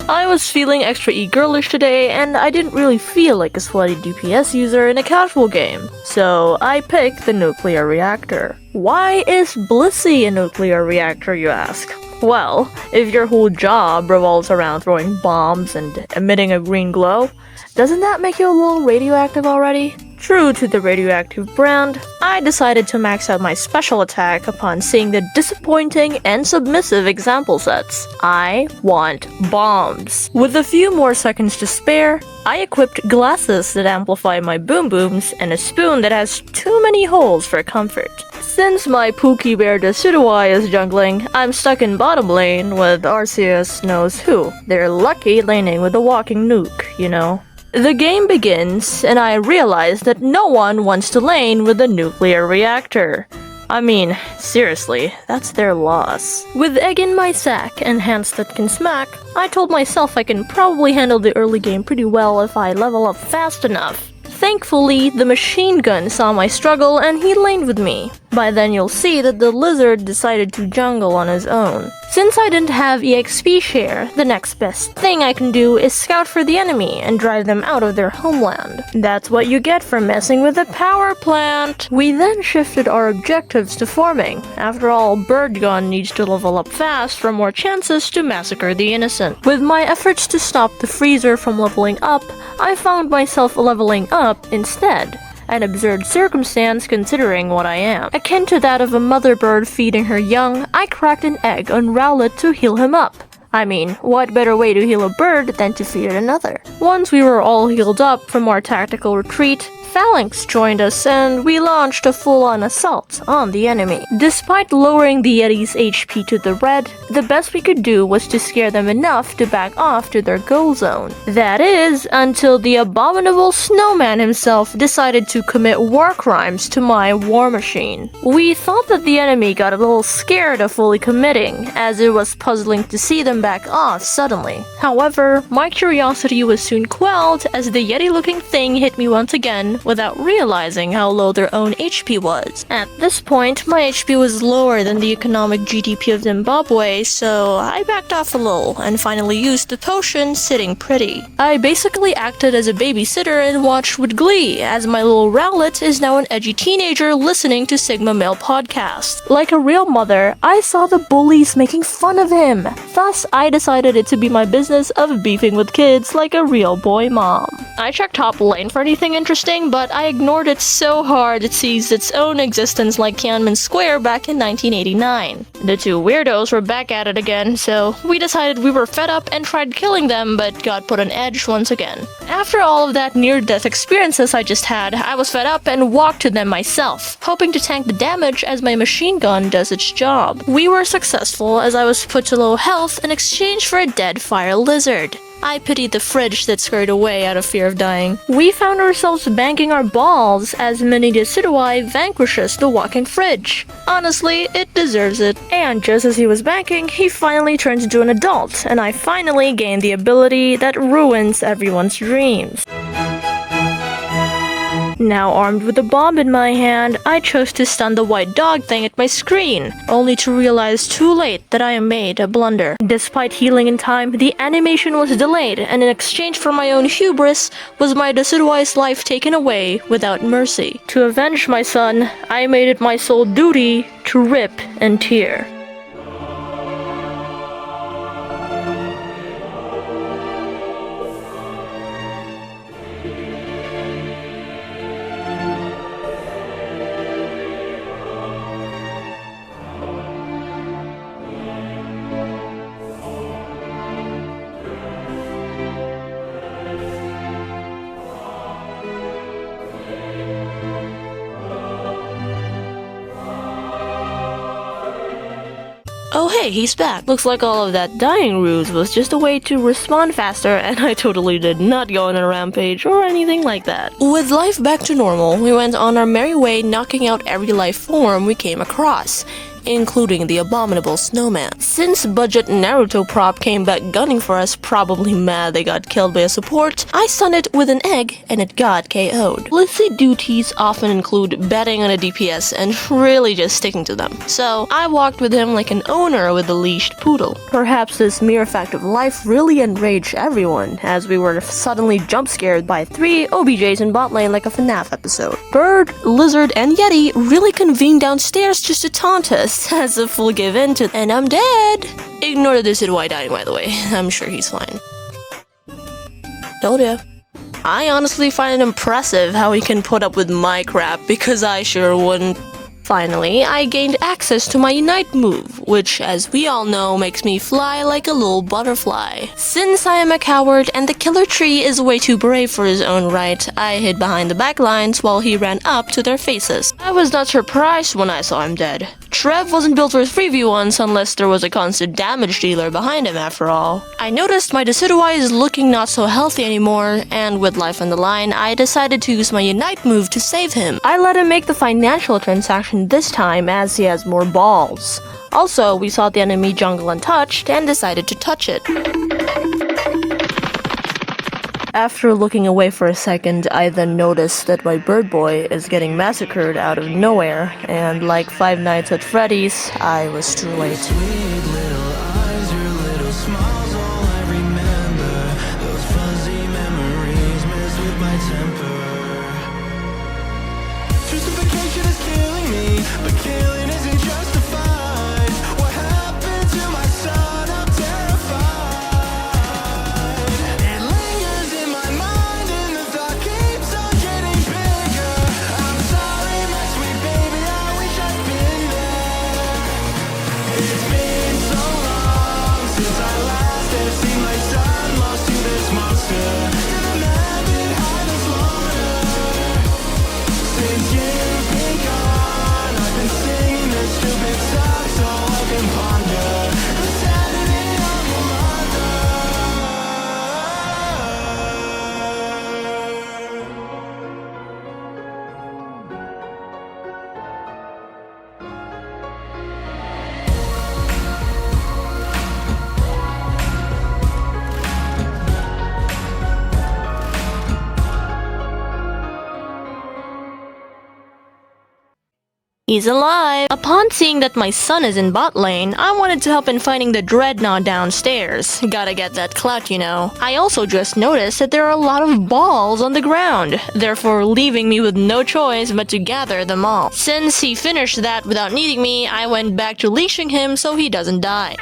I was feeling extra e-girlish today, and I didn't really feel like a sweaty DPS user in a casual game, so I picked the nuclear reactor. Why is Blissey a nuclear reactor, you ask? Well, if your whole job revolves around throwing bombs and emitting a green glow, doesn't that make you a little radioactive already? True to the radioactive brand, I decided to max out my special attack upon seeing the disappointing and submissive example sets. I want bombs. With a few more seconds to spare, I equipped glasses that amplify my boom booms and a spoon that has too many holes for comfort. Since my Pookie Bear Decidueye is jungling, I'm stuck in bottom lane with Arceus knows who. They're lucky laning with a walking nuke, you know. The game begins, and I realize that no one wants to lane with a nuclear reactor. I mean, seriously, that's their loss. With egg in my sack and hands that can smack, I told myself I can probably handle the early game pretty well if I level up fast enough. Thankfully, the machine gun saw my struggle and he laned with me. By then you'll see that the lizard decided to jungle on his own. Since I didn't have EXP share, the next best thing I can do is scout for the enemy and drive them out of their homeland. That's what you get for messing with a power plant. We then shifted our objectives to farming. After all, Bird Gun needs to level up fast for more chances to massacre the innocent. With my efforts to stop the freezer from leveling up, I found myself leveling up instead. An absurd circumstance considering what I am. Akin to that of a mother bird feeding her young, I cracked an egg on Rowlet to heal him up. I mean, what better way to heal a bird than to feed another? Once we were all healed up from our tactical retreat, Phalanx joined us and we launched a full-on assault on the enemy. Despite lowering the Yeti's HP to the red, the best we could do was to scare them enough to back off to their goal zone. That is, until the abominable snowman himself decided to commit war crimes to my war machine. We thought that the enemy got a little scared of fully committing, as it was puzzling to see them back off suddenly. However, my curiosity was soon quelled as the Yeti-looking thing hit me once again without realizing how low their own HP was. At this point, my HP was lower than the economic GDP of Zimbabwe, so I backed off a little and finally used the potion sitting pretty. I basically acted as a babysitter and watched with glee as my little Rowlet is now an edgy teenager listening to Sigma Male podcasts. Like a real mother, I saw the bullies making fun of him. Thus, I decided it to be my business of beefing with kids like a real boy mom. I checked top lane for anything interesting, but I ignored it so hard it seized its own existence like Tiananmen Square back in 1989. The two weirdos were back at it again, so we decided we were fed up and tried killing them, but got put on edge once again. After all of that near-death experiences I just had, I was fed up and walked to them myself, hoping to tank the damage as my machine gun does its job. We were successful as I was put to low health in exchange for a dead fire lizard. I pitied the fridge that scurried away out of fear of dying. We found ourselves banking our balls as Mini Decidueye vanquishes the walking fridge. Honestly, it deserves it. And just as he was banking, he finally turns into an adult, and I finally gained the ability that ruins everyone's dreams. Now armed with a bomb in my hand, I chose to stun the white dog thing at my screen, only to realize too late that I made a blunder. Despite healing in time, the animation was delayed, and in exchange for my own hubris, was my Decidueye's life taken away without mercy. To avenge my son, I made it my sole duty to rip and tear. Oh hey, he's back. Looks like all of that dying ruse was just a way to respawn faster, and I totally did not go on a rampage or anything like that. With life back to normal, we went on our merry way knocking out every life form we came across. including the abominable snowman. Since budget Naruto prop came back gunning for us, probably mad they got killed by a support, I stunned it with an egg and it got KO'd. Blissey duties often include betting on a DPS and really just sticking to them. So I walked with him like an owner with a leashed poodle. Perhaps this mere fact of life really enraged everyone, as we were suddenly jump scared by 3 OBJs in bot lane like a FNAF episode. Bird, Lizard, and Yeti really convened downstairs just to taunt us, as if we'll give in to and I'm dead. Ignore the Dissed White dying, by the way. I'm sure he's fine. Told ya. I honestly find it impressive how he can put up with my crap, because I sure wouldn't. Finally, I gained access to my Unite move, which, as we all know, makes me fly like a little butterfly. Since I am a coward and the killer tree is way too brave for his own right, I hid behind the backlines while he ran up to their faces. I was not surprised when I saw him dead. Trev wasn't built for 3v1s unless there was a constant damage dealer behind him after all. I noticed my Decidueye is looking not so healthy anymore, and with life on the line, I decided to use my Unite move to save him. I let him make the financial transaction this time as he has more balls. Also, we saw the enemy jungle untouched and decided to touch it. After looking away for a second, I then noticed that my bird boy is getting massacred out of nowhere, and like Five Nights at Freddy's, I was too late. He's alive! Upon seeing that my son is in bot lane, I wanted to help in finding the dreadnought downstairs. Gotta get that clout, you know. I also just noticed that there are a lot of balls on the ground, therefore leaving me with no choice but to gather them all. Since he finished that without needing me, I went back to leashing him so he doesn't die.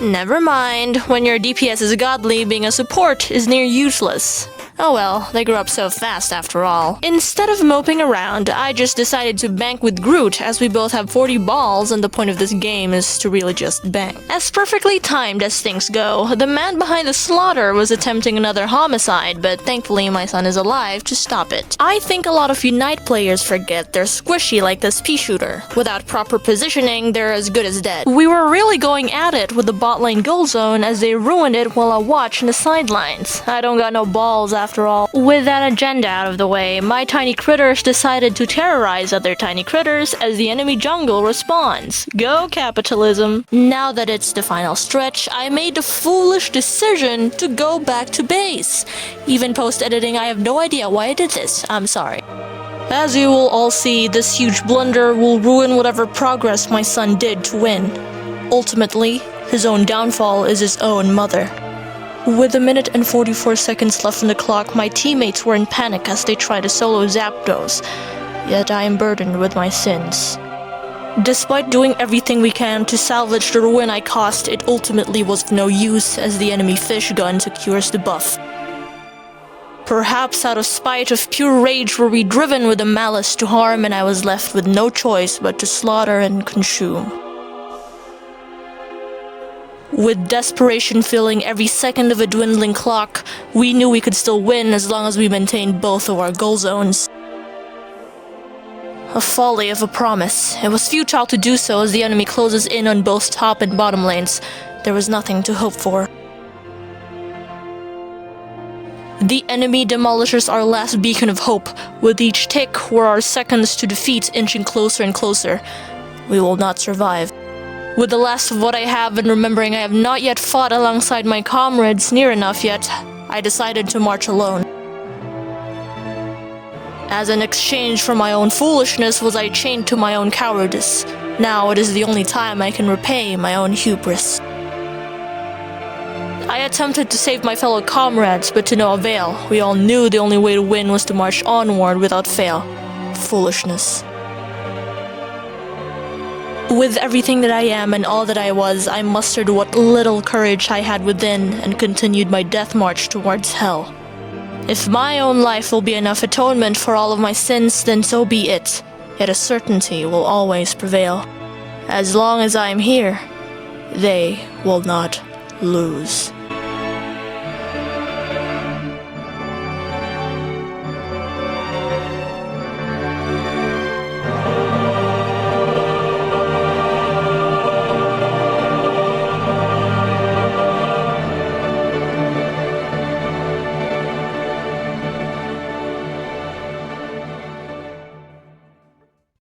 Never mind, when your DPS is godly, being a support is near useless. Oh well, they grew up so fast after all. Instead of moping around, I just decided to bank with Groot, as we both have 40 balls and the point of this game is to really just bang. As perfectly timed as things go, the man behind the slaughter was attempting another homicide, but thankfully my son is alive to stop it. I think a lot of Unite players forget they're squishy like this pea shooter. Without proper positioning, they're as good as dead. We were really going at it with the bot lane goal zone as they ruined it while I watched in the sidelines. I don't got no balls after all. With that agenda out of the way, my tiny critters decided to terrorize other tiny critters as the enemy jungle responds. Go capitalism! Now that it's the final stretch, I made the foolish decision to go back to base. Even post-editing, I have no idea why I did this. I'm sorry. As you will all see, this huge blunder will ruin whatever progress my son did to win. Ultimately, his own downfall is his own mother. With a minute and 44 seconds left on the clock, my teammates were in panic as they tried to solo Zapdos, yet I am burdened with my sins. Despite doing everything we can to salvage the ruin I caused, it ultimately was of no use as the enemy fish gun secures the buff. Perhaps out of spite of pure rage were we driven with a malice to harm, and I was left with no choice but to slaughter and consume. With desperation filling every second of a dwindling clock, we knew we could still win as long as we maintained both of our goal zones. A folly of a promise. It was futile to do so as the enemy closes in on both top and bottom lanes. There was nothing to hope for. The enemy demolishes our last beacon of hope. With each tick were our seconds to defeat inching closer and closer. we will not survive. With the last of what I have and remembering I have not yet fought alongside my comrades near enough yet, I decided to march alone. As an exchange for my own foolishness was I chained to my own cowardice. Now it is the only time I can repay my own hubris. I attempted to save my fellow comrades, but to no avail. We all knew the only way to win was to march onward without fail. Foolishness. With everything that I am and all that I was, I mustered what little courage I had within and continued my death march towards hell. If my own life will be enough atonement for all of my sins, then so be it. Yet a certainty will always prevail. As long as I am here, they will not lose.